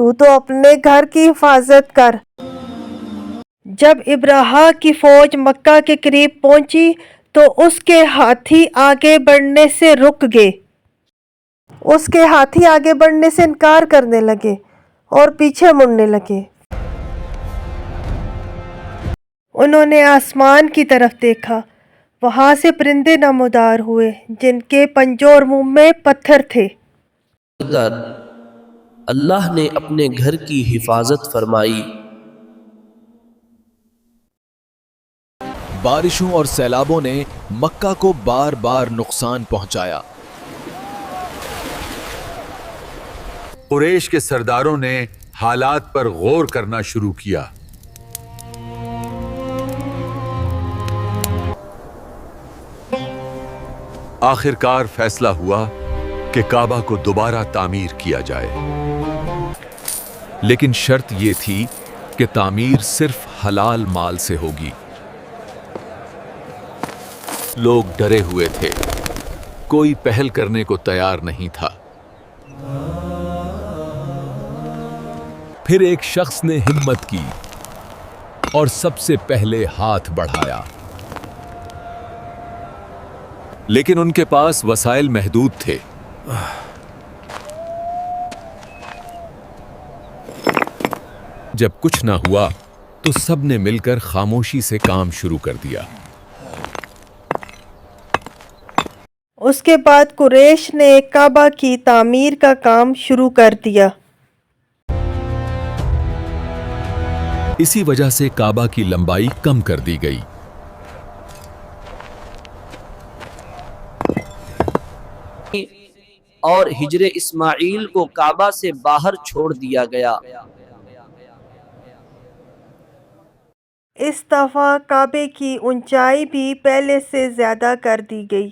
تو اپنے گھر کی حفاظت کر۔ جب ابراہا کی فوج مکہ کے قریب پہنچی تو اس کے ہاتھی آگے بڑھنے سے رک گئے۔ اس کے ہاتھی آگے بڑھنے سے انکار کرنے لگے اور پیچھے مڑنے لگے۔ انہوں نے آسمان کی طرف دیکھا، وہاں سے پرندے نمودار ہوئے جن کے پنجوں اور منہ میں پتھر تھے۔ اللہ نے اپنے گھر کی حفاظت فرمائی۔ بارشوں اور سیلابوں نے مکہ کو بار بار نقصان پہنچایا۔ قریش کے سرداروں نے حالات پر غور کرنا شروع کیا۔ آخر کار فیصلہ ہوا کہ کعبہ کو دوبارہ تعمیر کیا جائے، لیکن شرط یہ تھی کہ تعمیر صرف حلال مال سے ہوگی۔ لوگ ڈرے ہوئے تھے، کوئی پہل کرنے کو تیار نہیں تھا۔ پھر ایک شخص نے ہمت کی اور سب سے پہلے ہاتھ بڑھایا، لیکن ان کے پاس وسائل محدود تھے۔ جب کچھ نہ ہوا تو سب نے مل کر خاموشی سے کام شروع کر دیا۔ اس کے بعد قریش نے کعبہ کی تعمیر کا کام شروع کر دیا۔ اسی وجہ سے کعبہ کی لمبائی کم کر دی گئی۔ اور ہجر اسماعیل کو کعبہ سے باہر چھوڑ دیا گیا۔ اس دفعہ کعبے کی اونچائی بھی پہلے سے زیادہ کر دی گئی۔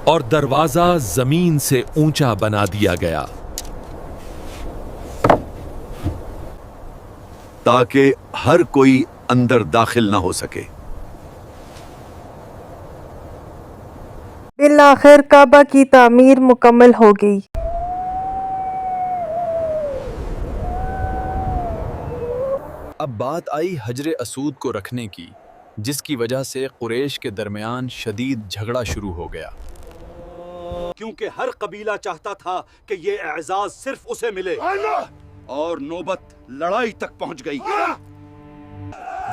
اور دروازہ زمین سے اونچا بنا دیا گیا تاکہ ہر کوئی اندر داخل نہ ہو سکے۔ بالآخر کعبہ کی تعمیر مکمل ہو گئی۔ اب بات آئی حجر اسود کو رکھنے کی، جس کی وجہ سے قریش کے درمیان شدید جھگڑا شروع ہو گیا۔ کیونکہ ہر قبیلہ چاہتا تھا کہ یہ اعزاز صرف اسے ملے، اور نوبت لڑائی تک پہنچ گئی۔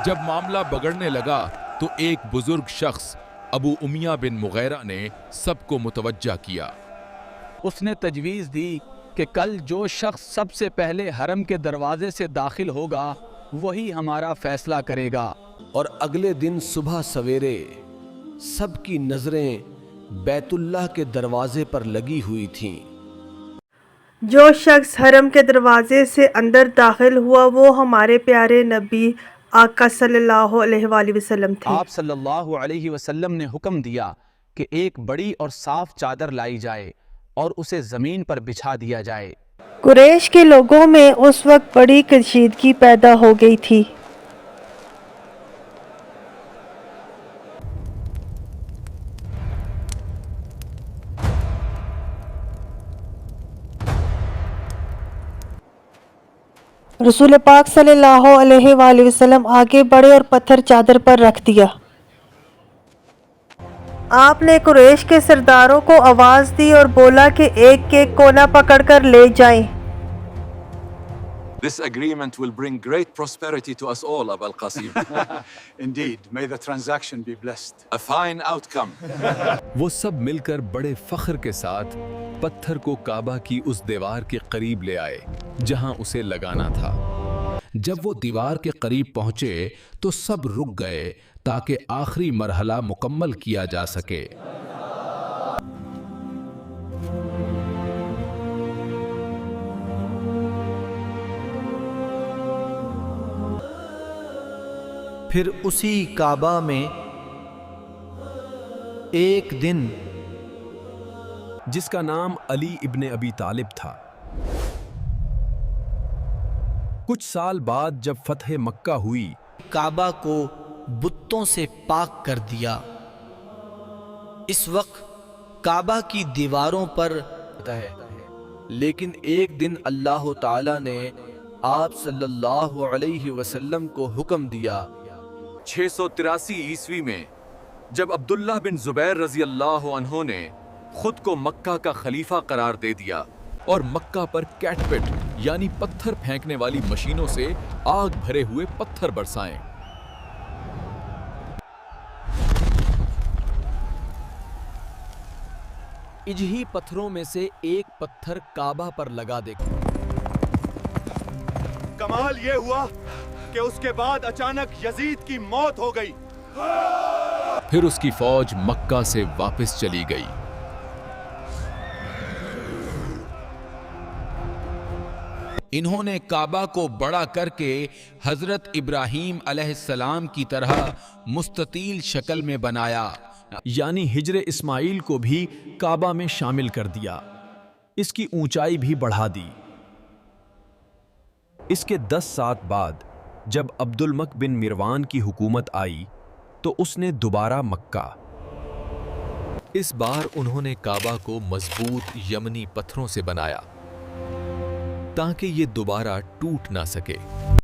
جب معاملہ بگڑنے لگا تو ایک بزرگ شخص ابو امیہ بن مغیرہ نے سب کو متوجہ کیا۔ اس نے تجویز دی کہ کل جو شخص سب سے پہلے حرم کے دروازے سے داخل ہوگا وہی ہمارا فیصلہ کرے گا۔ اور اگلے دن صبح سویرے سب کی نظریں بیت اللہ کے دروازے پر لگی ہوئی تھیں۔ جو شخص حرم کے دروازے سے اندر داخل ہوا وہ ہمارے پیارے نبی آقا صلی اللہ علیہ وآلہ وسلم تھے۔ آپ صلی اللہ علیہ وسلم نے حکم دیا کہ ایک بڑی اور صاف چادر لائی جائے اور اسے زمین پر بچھا دیا جائے۔ قریش کے لوگوں میں اس وقت بڑی کشیدگی پیدا ہو گئی تھی۔ رسول پاک صلی اللہ علیہ وآلہ وسلم آگے بڑھے اور پتھر چادر پر رکھ دیا۔ آپ نے قریش کے سرداروں کو آواز دی اور بولا کہ ایک ایک کونا پکڑ کر لے جائیں۔ This agreement will bring great prosperity to us all, Abu al-Qasim. Indeed, may the transaction be blessed. A fine outcome. وہ سب مل کر بڑے فخر کے ساتھ پتھر کو کعبہ کی اس دیوار کے قریب لے آئے جہاں اسے لگانا تھا۔ جب وہ دیوار کے قریب پہنچے تو سب رک گئے تاکہ آخری مرحلہ مکمل کیا جا سکے۔ پھر اسی کعبہ میں ایک دن جس کا نام علی ابن ابی طالب تھا، کچھ سال بعد جب فتح مکہ ہوئی، کعبہ کو بتوں سے پاک کر دیا۔ اس وقت کعبہ کی دیواروں پر ہے، لیکن ایک دن اللہ تعالی نے آپ صلی اللہ علیہ وسلم کو حکم دیا 683 عیسوی میں جب عبداللہ بن زبیر رضی اللہ عنہ نے خود کو مکہ کا خلیفہ قرار دے دیا اور مکہ پر کیٹ پٹ یعنی پتھر پھینکنے والی مشینوں سے آگ بھرے ہوئے پتھر برسائیں۔ اجہی پتھروں میں سے ایک پتھر کعبہ پر لگا دے۔ کمال یہ ہوا کہ اس کے بعد اچانک یزید کی موت ہو گئی۔ پھر اس کی فوج مکہ سے واپس چلی گئی۔ انہوں نے کعبہ کو بڑا کر کے حضرت ابراہیم علیہ السلام کی طرح مستطیل شکل میں بنایا، یعنی ہجر اسماعیل کو بھی کعبہ میں شامل کر دیا، اس کی اونچائی بھی بڑھا دی۔ اس کے 10 سال بعد جب عبد الملک بن مروان کی حکومت آئی تو اس نے دوبارہ مکہ۔ اس بار انہوں نے کعبہ کو مضبوط یمنی پتھروں سے بنایا تاکہ یہ دوبارہ ٹوٹ نہ سکے۔